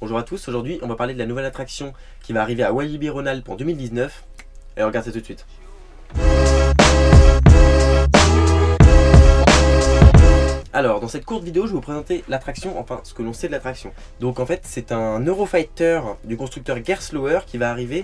Bonjour à tous, aujourd'hui on va parler de la nouvelle attraction qui va arriver à Walibi Rhône-Alpes en 2019. Et regarde ça tout de suite. Alors dans cette courte vidéo je vais vous présenter l'attraction, enfin ce que l'on sait de l'attraction. Donc en fait c'est un Eurofighter du constructeur Gerstlauer qui va arriver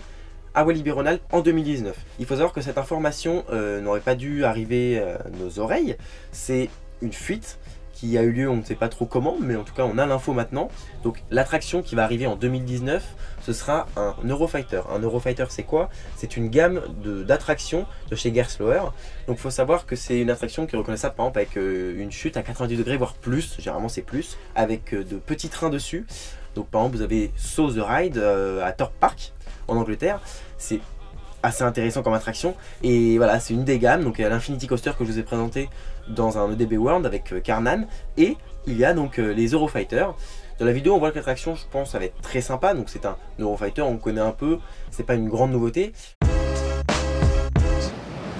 à Walibi Rhône-Alpes en 2019. Il faut savoir que cette information n'aurait pas dû arriver à nos oreilles. C'est une fuite qui a eu lieu, on ne sait pas trop comment, mais en tout cas on a l'info maintenant. Donc l'attraction qui va arriver en 2019, ce sera un Eurofighter. Un Eurofighter c'est quoi? C'est une gamme d'attractions de chez Gerstlauer. Donc il faut savoir que c'est une attraction qui est reconnaissable par exemple avec une chute à 90 degrés voire plus, généralement c'est plus, avec de petits trains dessus. Donc par exemple vous avez So the Ride à Thorpe Park en Angleterre. C'est assez intéressant comme attraction et voilà, c'est une des gammes. Donc il y a l'Infinity Coaster que je vous ai présenté dans un EDB World avec Karnan, et il y a donc les Eurofighter. Dans la vidéo on voit que l'attraction, je pense, ça va être très sympa. Donc c'est un Eurofighter, on connaît un peu, c'est pas une grande nouveauté.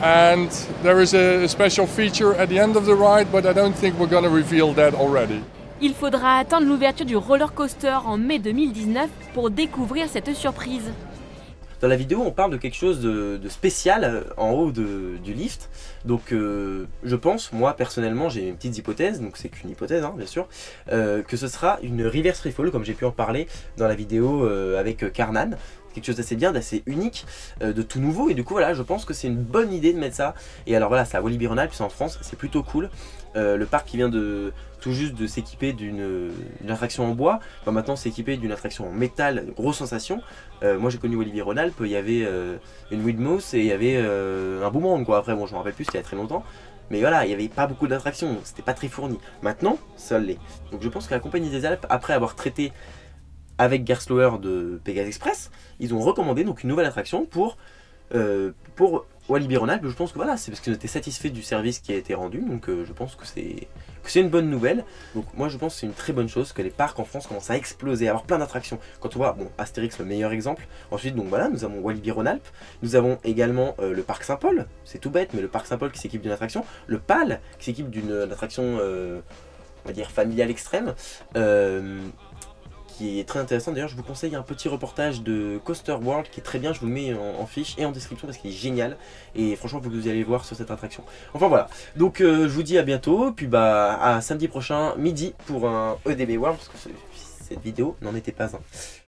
And there is a special feature at the end of the ride, but I don't think we're going to reveal that already. Il faudra attendre l'ouverture du roller coaster en mai 2019 pour découvrir cette surprise. Dans la vidéo, on parle de quelque chose de spécial en haut du lift. Donc je pense, moi personnellement, j'ai une petite hypothèse, donc c'est qu'une hypothèse hein, bien sûr, que ce sera une reverse free fall, comme j'ai pu en parler dans la vidéo avec Karnan. Quelque chose d'assez bien, d'assez unique, de tout nouveau, et du coup voilà, je pense que c'est une bonne idée de mettre ça. Et alors voilà, c'est à Walibi Rhône-Alpes, c'est en France, c'est plutôt cool. Le parc qui vient tout juste de s'équiper d'une attraction en bois, va maintenant s'équiper d'une attraction en métal, grosse sensation. Moi j'ai connu Walibi Rhône-Alpes, il y avait une Windmouse et il y avait un boomerang quoi. Après bon, je me rappelle plus, c'était il y a très longtemps. Mais voilà, il n'y avait pas beaucoup d'attractions, c'était pas très fourni. Maintenant, ça l'est. Donc je pense que la Compagnie des Alpes, après avoir traité avec Gerstlauer de Pegasus Express, ils ont recommandé donc une nouvelle attraction pour Walibi Rhône-Alpes. Je pense que voilà, c'est parce qu'ils étaient satisfaits du service qui a été rendu, donc je pense que c'est une bonne nouvelle. Donc moi je pense que c'est une très bonne chose que les parcs en France commencent à exploser, à avoir plein d'attractions. Quand on voit, bon, Astérix le meilleur exemple. Ensuite donc voilà, nous avons Walibi Rhône-Alpes, nous avons également le parc Saint-Paul, c'est tout bête, mais le parc Saint-Paul qui s'équipe d'une attraction, le PAL qui s'équipe d'une attraction, on va dire familiale extrême. Qui est très intéressant. D'ailleurs je vous conseille un petit reportage de Coaster World qui est très bien, je vous le mets en fiche et en description parce qu'il est génial et franchement vous allez voir sur cette attraction. Enfin voilà, donc je vous dis à bientôt, puis bah à samedi prochain midi pour un EDB World parce que cette vidéo n'en était pas un.